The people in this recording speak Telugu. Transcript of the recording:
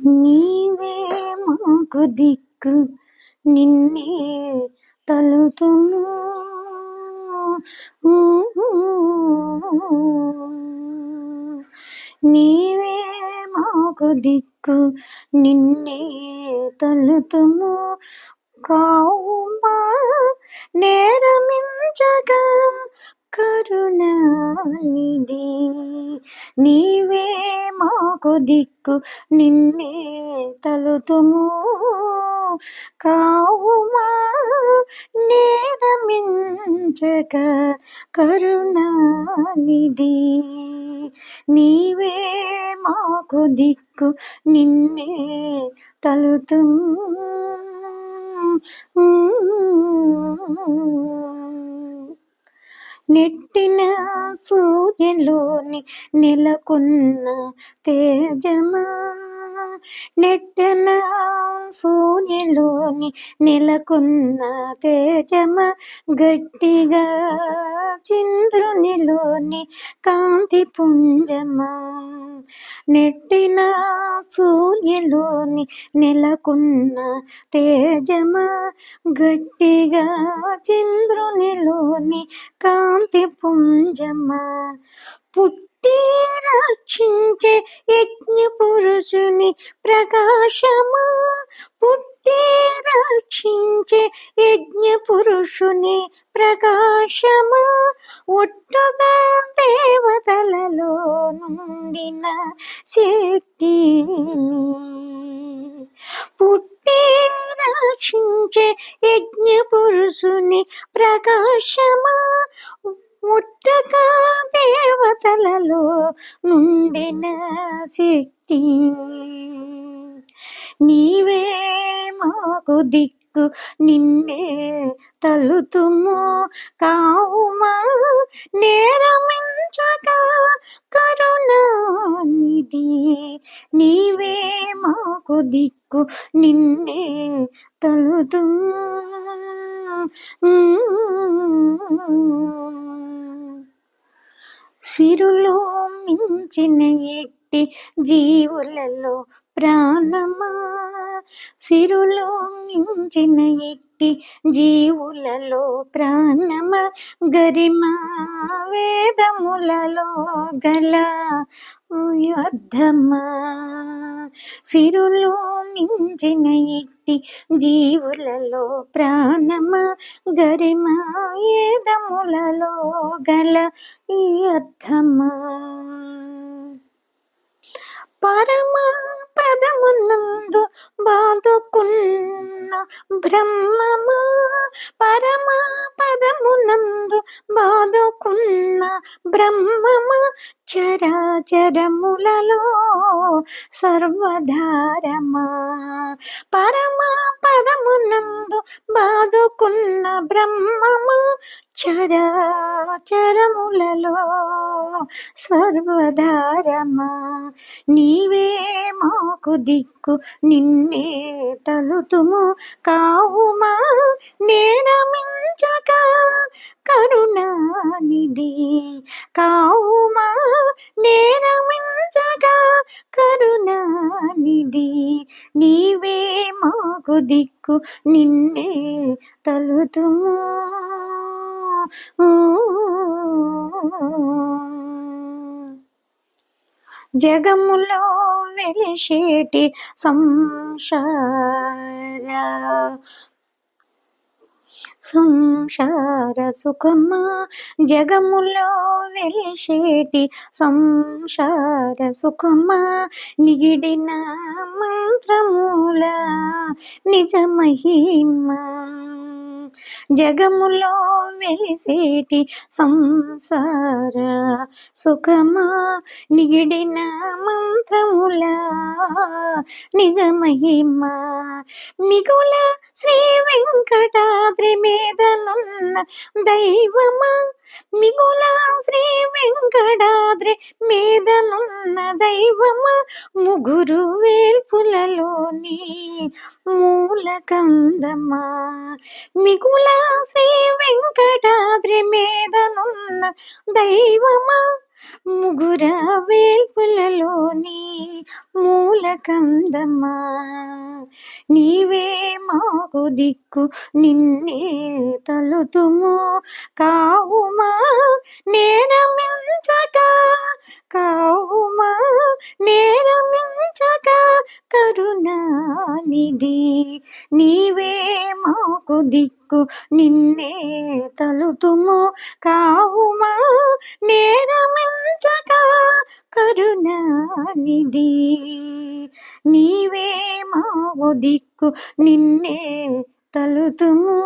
నీవే మాకు దిక్కు నిన్నే తలుతుము. నీవే మాకు దిక్కు నిన్నే తలుతుము. కావుమా నేరమించగా కరుణానిధి. నీవే మాకు దిక్కు నిన్నే తలుతుము. కావుమా నేరమించగా కరుణానిధి. నీవే మాకు దిక్కు నిన్నే తలుతుము. నెట్టిన సూర్యులోని నెలకొన్న తేజమా, నెట్టిన సూర్యులోని నెలకొన్న తేజమా, గట్టిగా చంద్రునిలోని కాంతి పుంజమా. నెట్టిన సూర్యులోని నెలకొన్న తేజమా, గట్టిగా చంద్రునిలోని కాంతి పుంజమా. పుట్టి రక్షించే యజ్ఞ పురుషుని ప్రకాశమా, పుట్టి రక్షించే యజ్ఞ పురుషుని ప్రకాశమా. ఒట్టుగా దేవతలలో నుండిన శక్తి, పుట్టి రక్షించే యజ్ఞ పురుషుని ప్రకాశమా. ఒట్టుగా దేవతలలో నుండిన శక్తి. నీవే మాకు దిక్కు నిన్నే తలుతుము. కావుమా నేరమించగా కరుణానిధి. నీవే మాకు దిక్కు నిన్నే తలుతుము. సిరులో మించిన ఎట్టి జీవులలో ప్రాణమా, సిరులో మించిన ఎట్టి జీవులలో ప్రాణమా. గరిమా వేదములలో గల అర్థమా, సిరులో మించిన ఎట్టి జీవులలో ప్రాణమా. గరిమా వేదములలో గల ఈ అర్థమా. పరమ పదమునందు బాదుకున్న బ్రహ్మమా, పరమ పదమునందు బాదుకున్న బ్రహ్మమా. చరాచరములలో సర్వధారమా, పరమ పదమునందు బాదుకున్న బ్రహ్మమా. చరాచరములలో సర్వధారమా. నీవే మాకు దిక్కు నిన్నే తలుతుము. కావుమా నేరమించగా కరుణానిధి. కావుమా నేరమించగా కరుణానిధి. నీవే మాకు దిక్కు నిన్నే తలుతుము. జగములో వెలిసేటి సంసార సుఖమా, జగములో వెలిసేటి సంసార సుఖమా. నిగిడిన మంత్రముల నిజ మహిమా, జగములో వెలిసేటి సంసార సుఖమా. నిగిడిన మంత్రముల నిజ మహిమా. మిగుల శ్రీ వెంకటాద్రి మీదనున్న దైవమా, మిగుల శ్రీ వెంకటాద్రి మీదనున్న దైవమా. ముగురు వేల్పులలోని మూలకందమా, మిగుల శ్రీ వెంకటాద్రి మీదనున్న దైవమా. ముగుర వేల్పులలోని మూల కందమా, నీవే మాకు దిక్కు నిన్నే తలుతుము కావుమా నేరమించక, కావుమా నేరమించక కరుణానిధి, నీవే మాకు దిక్కు నిన్నే తలుతుము కావుమా నేరమించక కరుణానిధి, నీవే మాకు దిక్కు నిన్నే తలుతుము.